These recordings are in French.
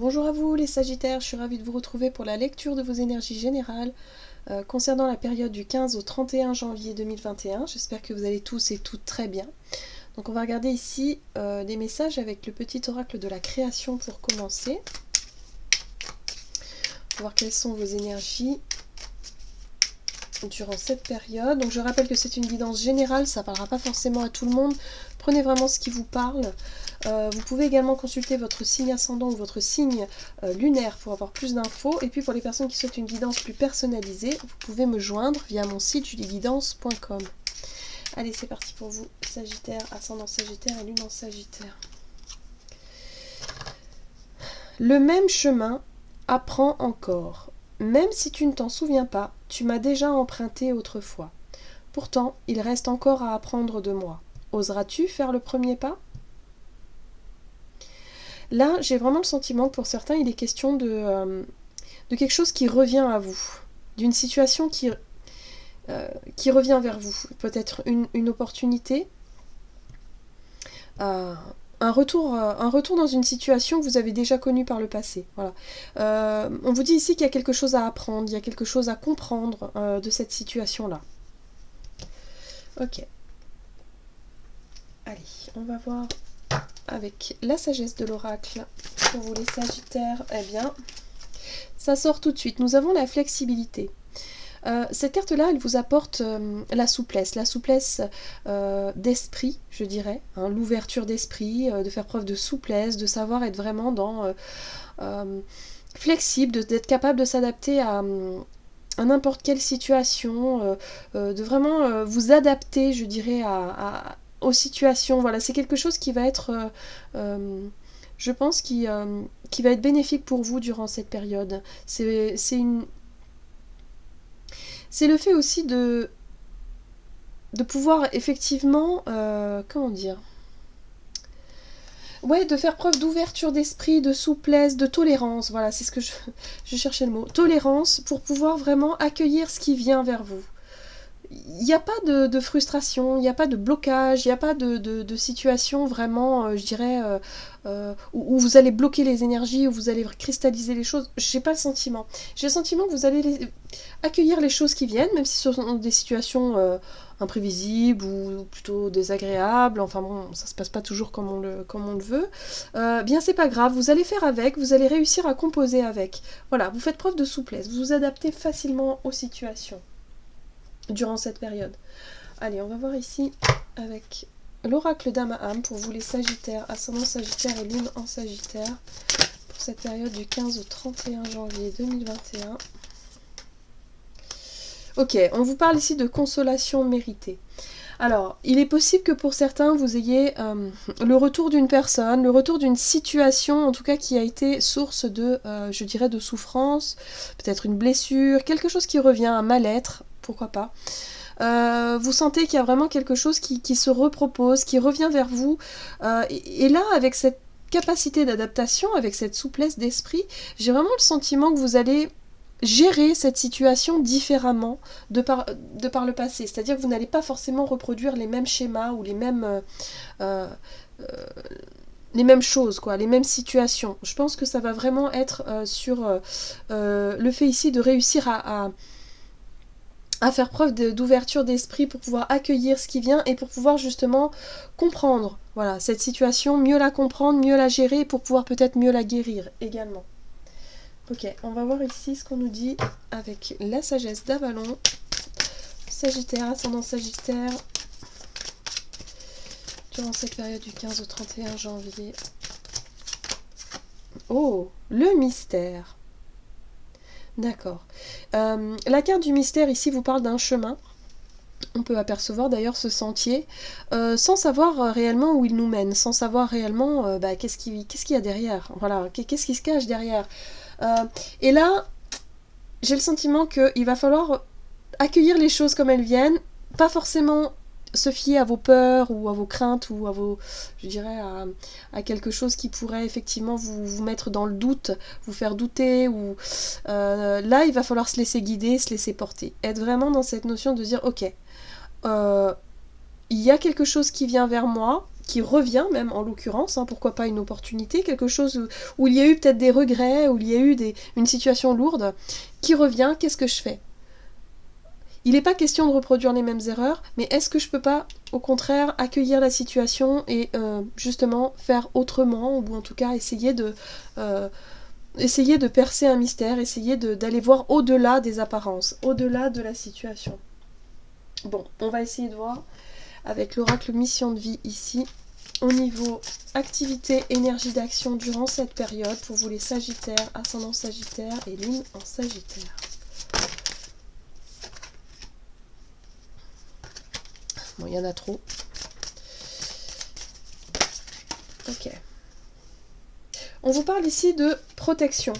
Bonjour à vous les Sagittaires, je suis ravie de vous retrouver pour la lecture de vos énergies générales concernant la période du 15 au 31 janvier 2021. J'espère que vous allez tous et toutes très bien. Donc on va regarder ici des messages avec le petit oracle de la création pour commencer. Pour voir quelles sont vos énergies durant cette période. Donc je rappelle que c'est une guidance générale, ça ne parlera pas forcément à tout le monde. Prenez vraiment ce qui vous parle. Vous pouvez également consulter votre signe ascendant ou votre signe lunaire pour avoir plus d'infos. Et puis pour les personnes qui souhaitent une guidance plus personnalisée, vous pouvez me joindre via mon site julieguidance.com. Allez, c'est parti pour vous, Sagittaire, ascendant Sagittaire et lune en Sagittaire. Le même chemin apprend encore. Même si tu ne t'en souviens pas, tu m'as déjà emprunté autrefois. Pourtant, il reste encore à apprendre de moi. Oseras-tu faire le premier pas ? Là, j'ai vraiment le sentiment que pour certains, il est question de quelque chose qui revient à vous, d'une situation qui revient vers vous. Peut-être une opportunité, un retour dans une situation que vous avez déjà connue par le passé. Voilà. On vous dit ici qu'il y a quelque chose à apprendre, il y a quelque chose à comprendre de cette situation-là. Ok. Allez, on va voir avec la sagesse de l'oracle pour vous les Sagittaires. Eh bien, ça sort tout de suite. Nous avons la flexibilité. Cette carte-là, elle vous apporte la souplesse d'esprit, je dirais, hein, l'ouverture d'esprit, de faire preuve de souplesse, de savoir être vraiment dans flexible, d'être capable de s'adapter à n'importe quelle situation, de vraiment vous adapter, je dirais, aux situations. Voilà, c'est quelque chose qui va être, je pense, qui va être bénéfique pour vous durant cette période. C'est le fait aussi de pouvoir effectivement, comment dire, ouais, de faire preuve d'ouverture d'esprit, de souplesse, de tolérance. Voilà, c'est ce que je cherchais le mot. Tolérance pour pouvoir vraiment accueillir ce qui vient vers vous. Il n'y a pas de frustration, il n'y a pas de blocage, il n'y a pas de situation vraiment, je dirais, où vous allez bloquer les énergies, où vous allez cristalliser les choses. J'ai pas le sentiment. J'ai le sentiment que vous allez accueillir les choses qui viennent, même si ce sont des situations imprévisibles ou plutôt désagréables. Enfin bon, ça se passe pas toujours comme on le veut. Bien, c'est pas grave, vous allez faire avec, vous allez réussir à composer avec. Voilà, vous faites preuve de souplesse, vous vous adaptez facilement aux situations durant cette période. Allez, on va voir ici avec l'oracle d'Amaham pour vous les Sagittaires, ascendant Sagittaire et lune en Sagittaire, pour cette période du 15 au 31 janvier 2021. Ok, on vous parle ici de consolation méritée. Alors, il est possible que pour certains, vous ayez le retour d'une personne, le retour d'une situation, en tout cas qui a été source de, je dirais, de souffrance, peut-être une blessure, quelque chose qui revient, un mal-être, pourquoi pas. Vous sentez qu'il y a vraiment quelque chose qui se repropose, qui revient vers vous. Et là, avec cette capacité d'adaptation, avec cette souplesse d'esprit, j'ai vraiment le sentiment que vous allez gérer cette situation différemment de par le passé. C'est-à-dire que vous n'allez pas forcément reproduire les mêmes schémas ou les mêmes choses, quoi, les mêmes situations. Je pense que ça va vraiment être sur le fait ici de réussir à faire preuve d'ouverture d'esprit pour pouvoir accueillir ce qui vient et pour pouvoir justement comprendre, voilà, cette situation, mieux la comprendre, mieux la gérer pour pouvoir peut-être mieux la guérir également. Ok, on va voir ici ce qu'on nous dit avec la sagesse d'Avalon. Sagittaire, ascendant Sagittaire, durant cette période du 15 au 31 janvier. Oh, le mystère. D'accord. La carte du mystère ici vous parle d'un chemin. On peut apercevoir d'ailleurs ce sentier sans savoir réellement où il nous mène, sans savoir réellement qu'est-ce qu'il y a derrière. Voilà, qu'est-ce qui se cache derrière. Et là, j'ai le sentiment qu'il va falloir accueillir les choses comme elles viennent, pas forcément se fier à vos peurs ou à vos craintes ou à vos, je dirais, à quelque chose qui pourrait effectivement vous mettre dans le doute, vous faire douter. Ou là, il va falloir se laisser guider, se laisser porter. Être vraiment dans cette notion de dire, ok, il y a quelque chose qui vient vers moi, qui revient même en l'occurrence, hein, pourquoi pas une opportunité, quelque chose où il y a eu peut-être des regrets, où il y a eu une situation lourde, qui revient, qu'est-ce que je fais? Il n'est pas question de reproduire les mêmes erreurs, mais est-ce que je peux pas, au contraire, accueillir la situation et justement faire autrement, ou en tout cas essayer de percer un mystère, essayer d'aller voir au-delà des apparences, au-delà de la situation. Bon, on va essayer de voir avec l'oracle mission de vie ici, au niveau activité, énergie d'action durant cette période, pour vous les Sagittaires, ascendant Sagittaire et lune en Sagittaire. Bon, il y en a trop. Ok. On vous parle ici de protection.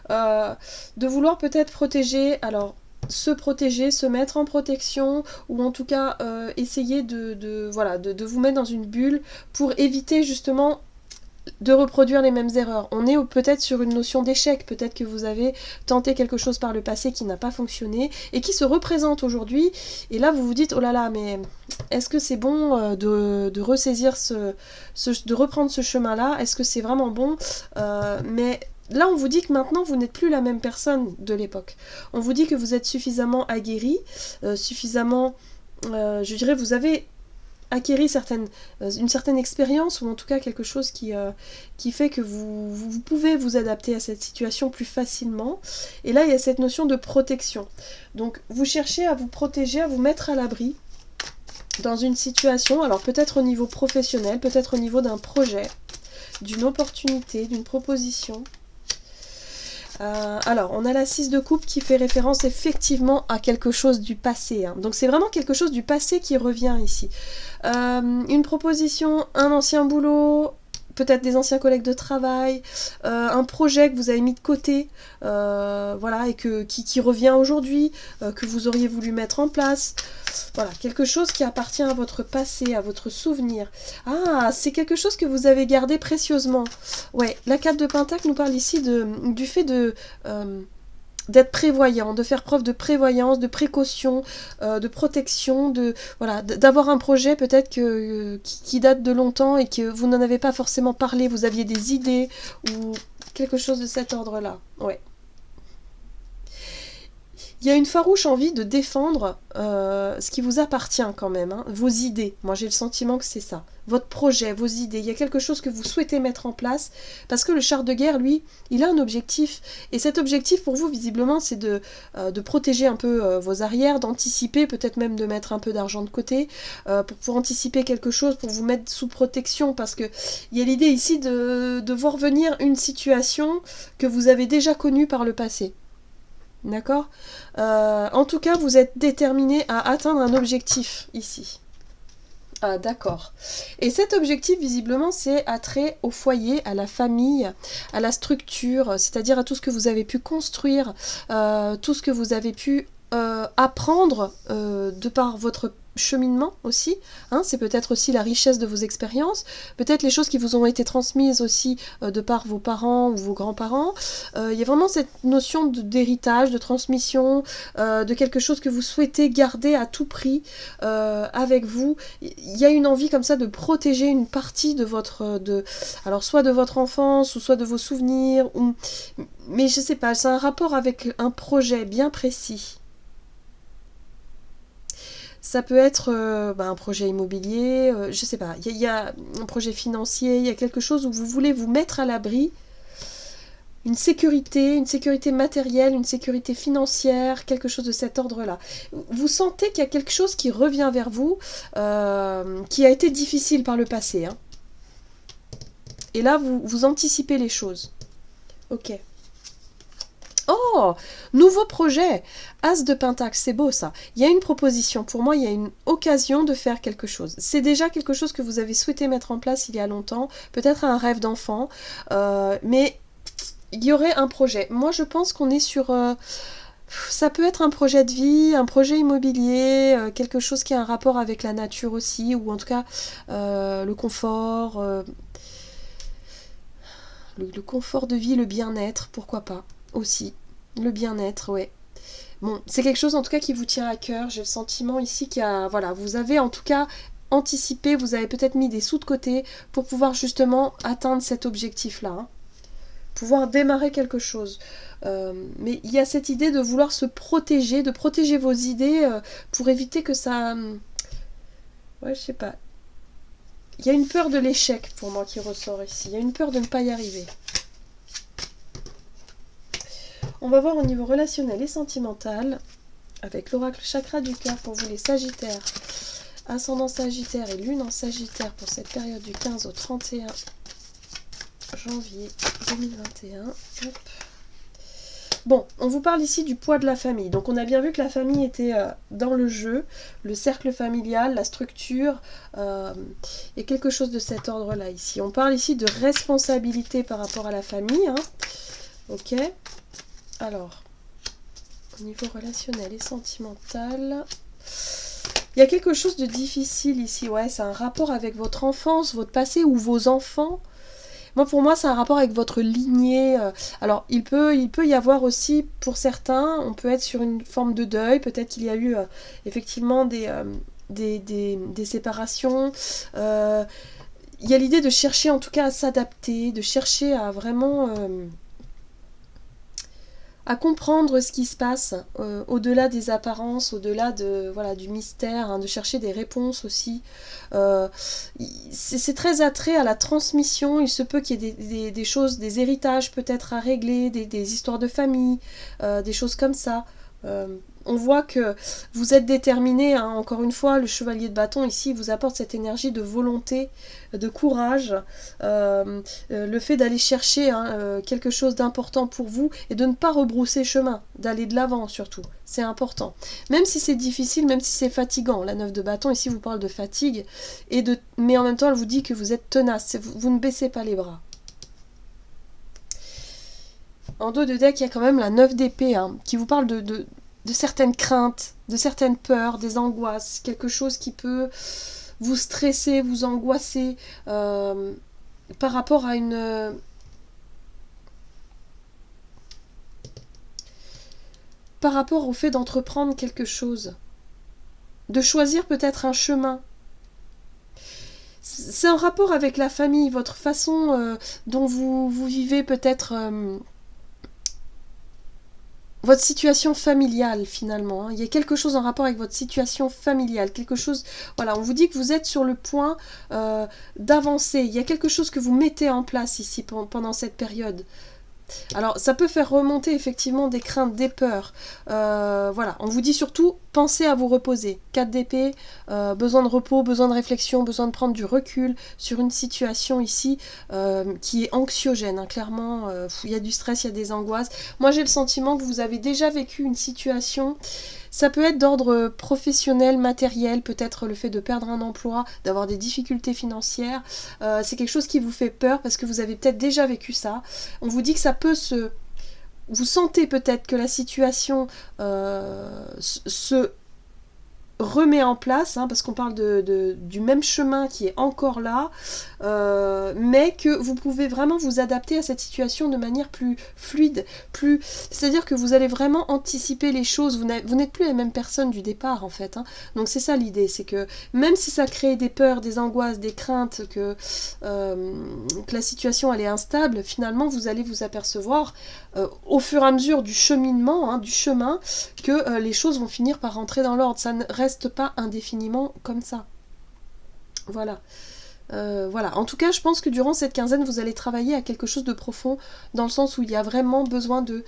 De vouloir peut-être protéger, alors se protéger, se mettre en protection, ou en tout cas essayer de vous mettre dans une bulle pour éviter justement de reproduire les mêmes erreurs. On est peut-être sur une notion d'échec, peut-être que vous avez tenté quelque chose par le passé qui n'a pas fonctionné et qui se représente aujourd'hui, et là vous vous dites oh là là, mais est-ce que c'est bon de ressaisir de reprendre ce chemin-là? Est-ce que c'est vraiment bon? Mais là on vous dit que maintenant vous n'êtes plus la même personne de l'époque. On vous dit que vous êtes suffisamment aguerri, suffisamment, je dirais, vous avez acquérir une certaine expérience, ou en tout cas quelque chose qui fait que vous pouvez vous adapter à cette situation plus facilement. Et là, il y a cette notion de protection. Donc, vous cherchez à vous protéger, à vous mettre à l'abri dans une situation, alors peut-être au niveau professionnel, peut-être au niveau d'un projet, d'une opportunité, d'une proposition. Alors, on a la 6 de coupe qui fait référence effectivement à quelque chose du passé. Hein. Donc c'est vraiment quelque chose du passé qui revient ici. Une proposition, un ancien boulot, peut-être des anciens collègues de travail, un projet que vous avez mis de côté, voilà, et qui revient aujourd'hui, que vous auriez voulu mettre en place. Voilà, quelque chose qui appartient à votre passé, à votre souvenir. Ah, c'est quelque chose que vous avez gardé précieusement. Ouais, la 4 de Pentacle nous parle ici du fait d'être prévoyant, de faire preuve de prévoyance, de précaution, de protection, d'avoir un projet peut-être qui date de longtemps et que vous n'en avez pas forcément parlé, vous aviez des idées ou quelque chose de cet ordre-là. Ouais. Il y a une farouche envie de défendre ce qui vous appartient quand même, hein, vos idées. Moi j'ai le sentiment que c'est ça. Votre projet, vos idées. Il y a quelque chose que vous souhaitez mettre en place. Parce que le char de guerre, lui, il a un objectif. Et cet objectif pour vous, visiblement, c'est de protéger un peu vos arrières, d'anticiper, peut-être même de mettre un peu d'argent de côté, pour anticiper quelque chose, pour vous mettre sous protection. Parce que il y a l'idée ici de voir venir une situation que vous avez déjà connue par le passé. D'accord ? En tout cas, vous êtes déterminé à atteindre un objectif ici. Ah, d'accord. Et cet objectif, visiblement, c'est attrait au foyer, à la famille, à la structure, c'est-à-dire à tout ce que vous avez pu construire, tout ce que vous avez pu apprendre de par votre cheminement aussi, hein, c'est peut-être aussi la richesse de vos expériences, peut-être les choses qui vous ont été transmises aussi de par vos parents ou vos grands-parents. Il y a vraiment cette notion d'héritage, de transmission, de quelque chose que vous souhaitez garder à tout prix avec vous. Il y a une envie comme ça de protéger une partie de alors soit de votre enfance ou soit de vos souvenirs, mais je sais pas, c'est un rapport avec un projet bien précis. Ça peut être un projet immobilier, je sais pas, il y a un projet financier, il y a quelque chose où vous voulez vous mettre à l'abri, une sécurité matérielle, une sécurité financière, quelque chose de cet ordre-là. Vous sentez qu'il y a quelque chose qui revient vers vous, qui a été difficile par le passé. Hein. Et là, vous anticipez les choses. Ok. Oh, nouveau projet, As de Pentacle, c'est beau ça. Il y a une proposition, pour moi il y a une occasion de faire quelque chose. C'est déjà quelque chose que vous avez souhaité mettre en place il y a longtemps, peut-être un rêve d'enfant, mais il y aurait un projet. Moi je pense qu'on est sur... ça peut être un projet de vie, un projet immobilier, quelque chose qui a un rapport avec la nature aussi, ou en tout cas le confort, le confort de vie, le bien-être, pourquoi pas. Aussi, le bien-être, ouais. Bon, c'est quelque chose en tout cas qui vous tient à cœur. J'ai le sentiment ici qu'il y a, voilà, vous avez en tout cas anticipé, vous avez peut-être mis des sous de côté pour pouvoir justement atteindre cet objectif-là. Hein. Pouvoir démarrer quelque chose. Mais il y a cette idée de vouloir se protéger, de protéger vos idées pour éviter que ça... Ouais, je sais pas. Il y a une peur de l'échec pour moi qui ressort ici. Il y a une peur de ne pas y arriver. On va voir au niveau relationnel et sentimental avec l'oracle chakra du cœur pour vous les Sagittaires. Ascendant Sagittaire et Lune en Sagittaire pour cette période du 15 au 31 janvier 2021. Hop. Bon, on vous parle ici du poids de la famille. Donc on a bien vu que la famille était dans le jeu, le cercle familial, la structure, et quelque chose de cet ordre-là ici. On parle ici de responsabilité par rapport à la famille. Hein. Ok. Alors, au niveau relationnel et sentimental, il y a quelque chose de difficile ici. Ouais, c'est un rapport avec votre enfance, votre passé ou vos enfants. Moi, pour moi, c'est un rapport avec votre lignée. Alors, il peut y avoir aussi, pour certains, on peut être sur une forme de deuil. Peut-être qu'il y a eu effectivement des séparations. Il y a l'idée de chercher en tout cas à s'adapter, de chercher à vraiment... à comprendre ce qui se passe au-delà des apparences, au-delà de, voilà, du mystère, hein, de chercher des réponses aussi. C'est très attrait à la transmission. Il se peut qu'il y ait des choses, des héritages peut-être à régler, des histoires de famille, des choses comme ça. On voit que vous êtes déterminé, hein, encore une fois, le chevalier de bâton ici vous apporte cette énergie de volonté, de courage, le fait d'aller chercher hein, quelque chose d'important pour vous et de ne pas rebrousser chemin, d'aller de l'avant surtout, c'est important. Même si c'est difficile, même si c'est fatigant, la 9 de bâton ici vous parle de fatigue, mais en même temps elle vous dit que vous êtes tenace, vous ne baissez pas les bras. En dos de deck, il y a quand même la 9 d'épée hein, qui vous parle de certaines craintes, de certaines peurs, des angoisses, quelque chose qui peut vous stresser, vous angoisser par rapport à une... par rapport au fait d'entreprendre quelque chose, de choisir peut-être un chemin. C'est en rapport avec la famille, votre façon dont vous vivez peut-être... votre situation familiale finalement, hein. Il y a quelque chose en rapport avec votre situation familiale, quelque chose, voilà, on vous dit que vous êtes sur le point d'avancer, il y a quelque chose que vous mettez en place ici pendant cette période. Alors ça peut faire remonter effectivement des craintes, des peurs, voilà, on vous dit surtout pensez à vous reposer, 4 d'épée, besoin de repos, besoin de réflexion, besoin de prendre du recul sur une situation ici qui est anxiogène, hein. Clairement il y a du stress, il y a des angoisses. Moi j'ai le sentiment que vous avez déjà vécu une situation, ça peut être d'ordre professionnel, matériel, peut-être le fait de perdre un emploi, d'avoir des difficultés financières, c'est quelque chose qui vous fait peur parce que vous avez peut-être déjà vécu ça. On vous dit que ça peut se... Vous sentez peut-être que la situation se remet en place, hein, parce qu'on parle du même chemin qui est encore là, mais que vous pouvez vraiment vous adapter à cette situation de manière plus fluide, c'est-à-dire que vous allez vraiment anticiper les choses, vous n'êtes plus la même personne du départ en fait, hein. Donc c'est ça l'idée, c'est que même si ça crée des peurs, des angoisses, des craintes, que la situation elle est instable, finalement vous allez vous apercevoir au fur et à mesure du cheminement, hein, du chemin, que les choses vont finir par rentrer dans l'ordre, ça ne reste pas indéfiniment comme ça. Voilà. Voilà. En tout cas, je pense que durant cette quinzaine, vous allez travailler à quelque chose de profond, dans le sens où il y a vraiment besoin de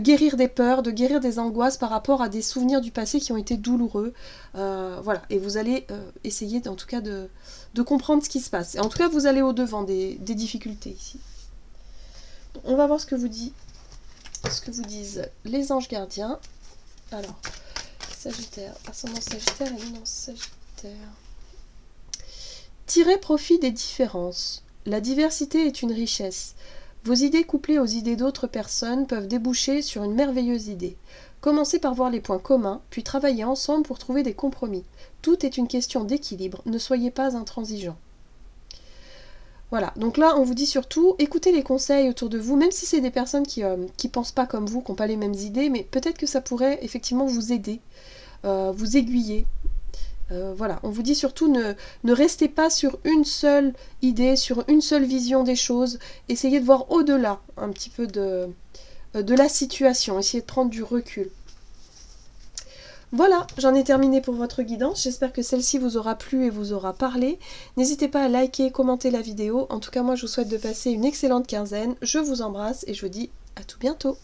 guérir des peurs, de guérir des angoisses par rapport à des souvenirs du passé qui ont été douloureux. Voilà. Et vous allez essayer, en tout cas, de comprendre ce qui se passe. Et en tout cas, vous allez au-devant des difficultés ici. On va voir ce que vous disent les anges gardiens. Alors, Sagittaire, ascendant Sagittaire et Lune en Sagittaire. Tirez profit des différences. La diversité est une richesse. Vos idées couplées aux idées d'autres personnes peuvent déboucher sur une merveilleuse idée. Commencez par voir les points communs, puis travaillez ensemble pour trouver des compromis. Tout est une question d'équilibre, ne soyez pas intransigeants. Voilà, donc là on vous dit surtout, écoutez les conseils autour de vous, même si c'est des personnes qui pensent pas comme vous, qui n'ont pas les mêmes idées, mais peut-être que ça pourrait effectivement vous aider, vous aiguiller. Voilà, on vous dit surtout ne restez pas sur une seule idée, sur une seule vision des choses. Essayez de voir au-delà un petit peu de la situation. Essayez de prendre du recul. Voilà, j'en ai terminé pour votre guidance. J'espère que celle-ci vous aura plu et vous aura parlé. N'hésitez pas à liker, commenter la vidéo. En tout cas, moi, je vous souhaite de passer une excellente quinzaine. Je vous embrasse et je vous dis à tout bientôt.